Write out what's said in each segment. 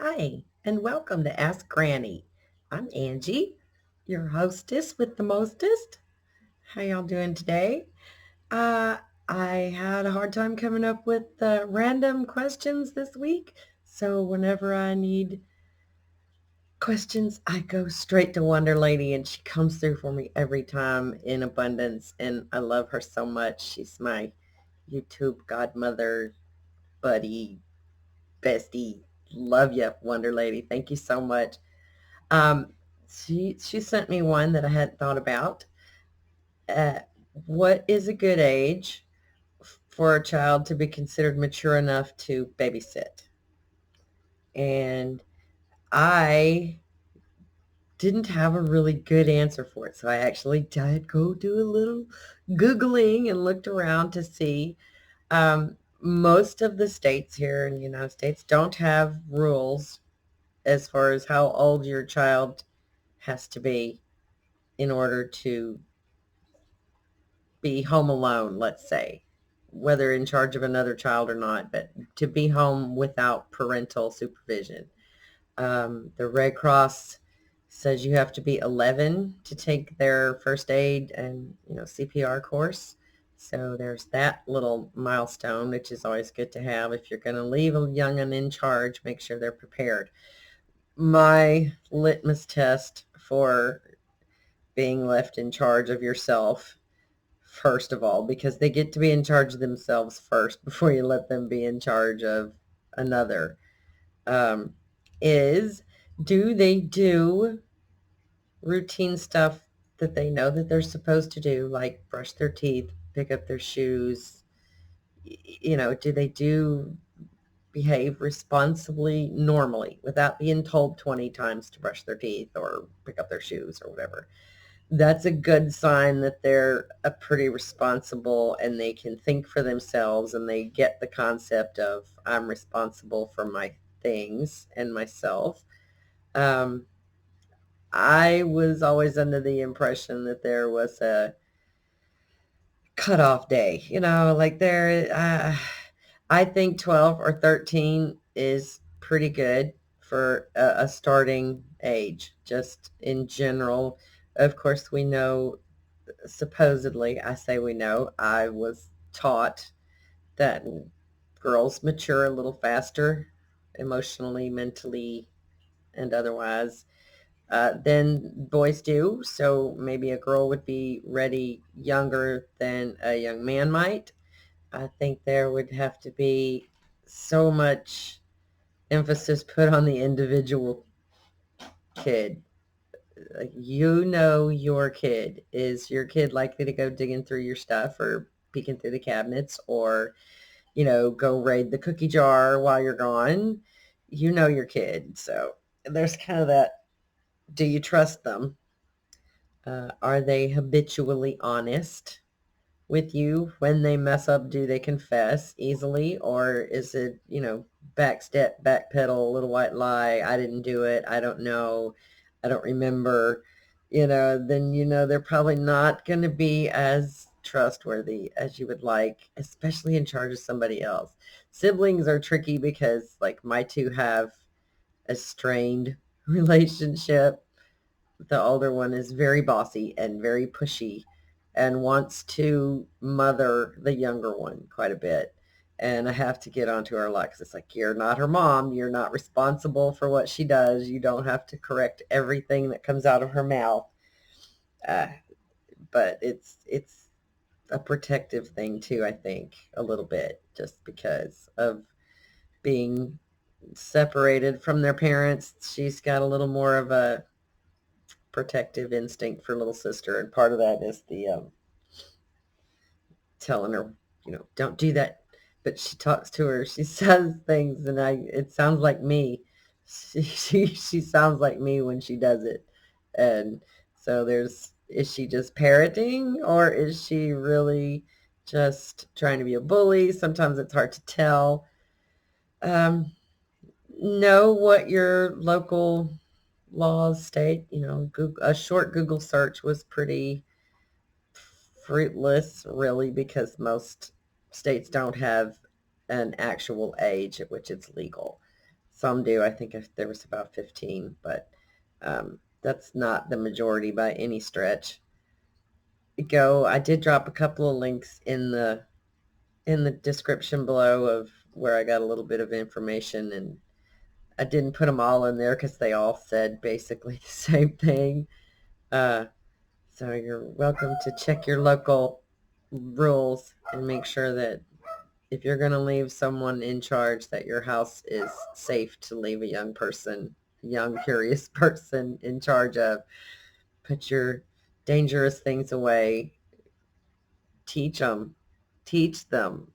Hi, and welcome to Ask Granny. I'm Angie, your hostess with the mostest. How y'all doing today? Uh, I had a hard time coming up with random questions this week, so whenever I need questions, I go straight to Wonder Lady, and she comes through for me every time in abundance, and I love her so much. She's my YouTube godmother, buddy, bestie. Love you, Wonder Lady. Thank you so much. Um, she sent me one that I hadn't thought about. Uh, what is a good age for a child to be considered mature enough to babysit? And I didn't have a really good answer for it, so I actually did go do a little googling and looked around to see. Most of the states here in the United States don't have rules as far as how old your child has to be in order to be home alone, let's say, whether in charge of another child or not, but to be home without parental supervision. The Red Cross says you have to be 11 to take their first aid and CPR course. So there's that little milestone, which is always good to have. If you're going to leave a young'un in charge, make sure they're prepared. My litmus test for being left in charge of yourself first of all, because they get to be in charge of themselves first before you let them be in charge of another, um, is do they do routine stuff that they know that they're supposed to do, like brush their teeth, pick up their shoes? Do they do behave responsibly normally without being told 20 times to brush their teeth or pick up their shoes or whatever? That's a good sign that they're a pretty responsible and they can think for themselves and they get the concept of I'm responsible for my things and myself. Um, I was always under the impression that there was a cutoff day, like I think 12 or 13 is pretty good for a starting age, just in general. Of course, we know supposedly, I say we know, I was taught that girls mature a little faster emotionally, mentally, and otherwise than boys do. So maybe a girl would be ready younger than a young man might. I think there would have to be so much emphasis put on the individual kid. Like, your kid. Is your kid likely to go digging through your stuff or peeking through the cabinets or, go raid the cookie jar while you're gone? You know your kid. So there's kind of that. Do you trust them? Are they habitually honest with you? When they mess up, do they confess easily? Or is it, backstep, backpedal, little white lie? I didn't do it. I don't know. I don't remember. Then they're probably not going to be as trustworthy as you would like, especially in charge of somebody else. Siblings are tricky because, like, my two have a strained relationship. The older one is very bossy and very pushy and wants to mother the younger one quite a bit. And I have to get onto her a lot because it's like, you're not her mom. You're not responsible for what she does. You don't have to correct everything that comes out of her mouth. Uh, but it's a protective thing too, I think, a little bit, just because of being separated from their parents. She's got a little more of a protective instinct for little sister, and part of that is the telling her, don't do that. But she talks to her, she says things, and it sounds like me. She sounds like me when she does it. And so is she just parroting, or is she really just trying to be a bully? Sometimes it's hard to tell. um, know what your local laws state. Google, a short Google search was pretty fruitless, really, because most states don't have an actual age at which it's legal. Some do. I think if there was about 15, but that's not the majority by any stretch. I did drop a couple of links in the description below of where I got a little bit of information, and I didn't put them all in there because they all said basically the same thing. Uh, so you're welcome to check your local rules and make sure that if you're going to leave someone in charge, that your house is safe to leave a young person, young, curious person in charge of. Put your dangerous things away. Teach them. Teach them.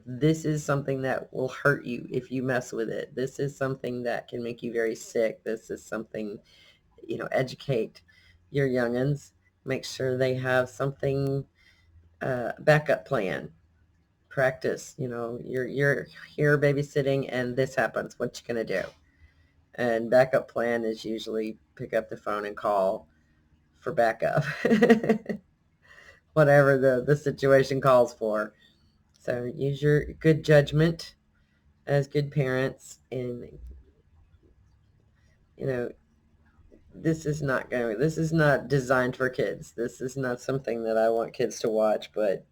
This is something that will hurt you if you mess with it. This is something that can make you very sick. This is something, educate your youngins. Make sure they have something, backup plan. Practice, you're here babysitting and this happens. What you gonna do? And backup plan is usually pick up the phone and call for backup. Whatever the situation calls for. So use your good judgment as good parents, and you know this is not designed for kids. This is not something that I want kids to watch. But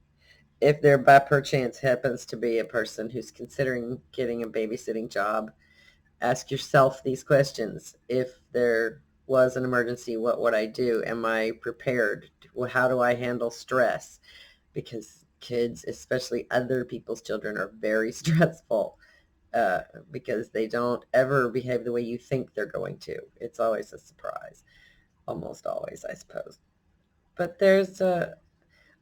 if there by perchance happens to be a person who's considering getting a babysitting job, ask yourself these questions. If there was an emergency, what would I do? Am I prepared? How do I handle stress? Because kids, especially other people's children, are very stressful, uh, because they don't ever behave the way you think they're going to. It's always a surprise, almost always, I suppose. But there's a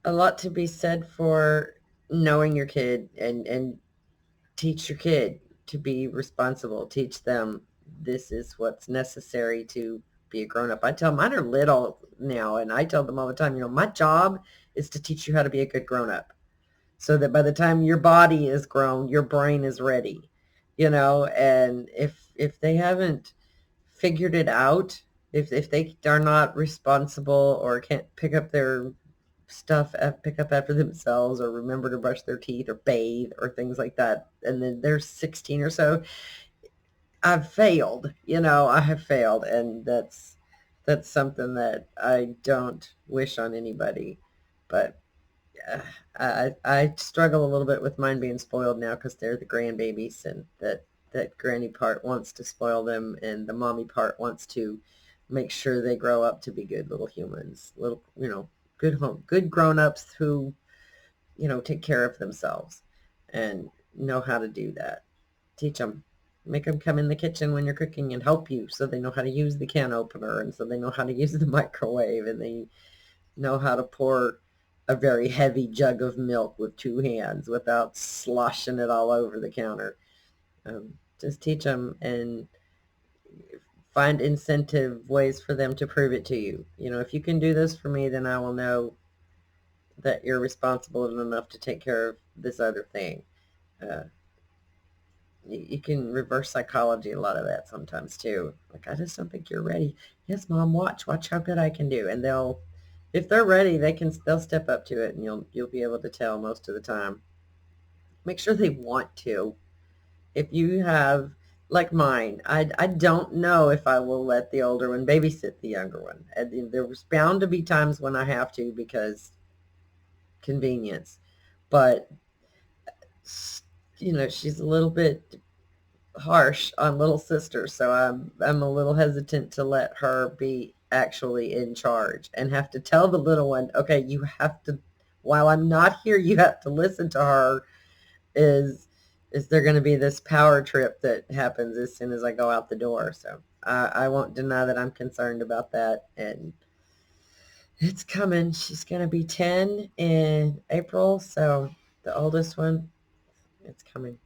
lot to be said for knowing your kid, and teach your kid to be responsible. Teach them this is what's necessary to be a grown up. I tell mine are little now, and I tell them all the time, my job is to teach you how to be a good grown up, so that by the time your body is grown, your brain is ready. And if they haven't figured it out, if they are not responsible or can't pick up their stuff, pick up after themselves, or remember to brush their teeth or bathe or things like that, and then they're 16 or so, I've failed. I have failed, and that's something that I don't wish on anybody. But uh, I struggle a little bit with mine being spoiled now because they're the grandbabies, and that granny part wants to spoil them, and the mommy part wants to make sure they grow up to be good little humans, little, good grown-ups who, take care of themselves and know how to do that. Teach them. Make them come in the kitchen when you're cooking and help you, so they know how to use the can opener, and so they know how to use the microwave, and they know how to pour a very heavy jug of milk with two hands without sloshing it all over the counter. Just teach them and find incentive ways for them to prove it to you. If you can do this for me, then I will know that you're responsible enough to take care of this other thing. Uh, you can reverse psychology a lot of that sometimes too. Like, I just don't think you're ready. Yes, mom, watch how good I can do. And if they're ready, they'll step up to it, and you'll be able to tell most of the time. Make sure they want to. If you have, like mine, I don't know if I will let the older one babysit the younger one. And there was bound to be times when I have to, because convenience. But she's a little bit harsh on little sister, so I'm a little hesitant to let her be actually in charge and have to tell the little one, okay, you have to, while I'm not here, you have to listen to her. Is there going to be this power trip that happens as soon as I go out the door? So I won't deny that I'm concerned about that, and it's coming. She's going to be 10 in April, so the oldest one, it's coming.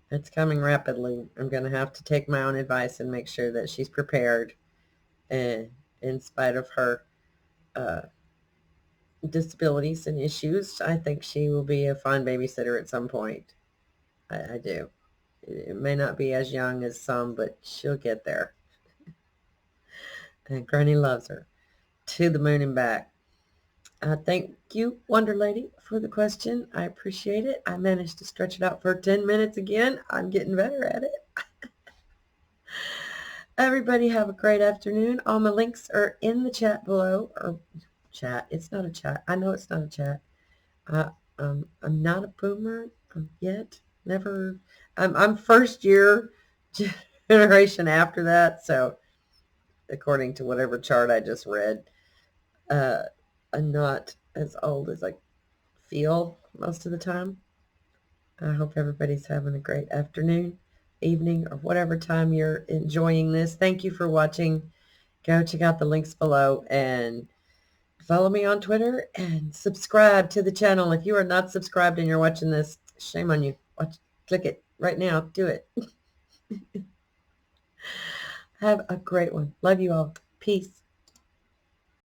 It's coming rapidly. I'm going to have to take my own advice and make sure that she's prepared, and in spite of her uh, disabilities and issues, I think she will be a fine babysitter at some point. I do. It may not be as young as some, but she'll get there. And Granny loves her to the moon and back. Thank you, Wonder Lady, for the question. I appreciate it. I managed to stretch it out for 10 minutes again. I'm getting better at it. Everybody have a great afternoon. All my links are in the chat below. Or chat. It's not a chat. I know it's not a chat. Uh, I'm not a boomer yet. Never. I'm first year generation after that. So according to whatever chart I just read, uh, I'm not as old as I feel most of the time. I hope everybody's having a great afternoon, evening, or whatever time you're enjoying this. Thank you for watching. Go check out the links below and follow me on Twitter and subscribe to the channel. If you are not subscribed and you're watching this, shame on you. Click it right now. Do it. Have a great one. Love you all. Peace.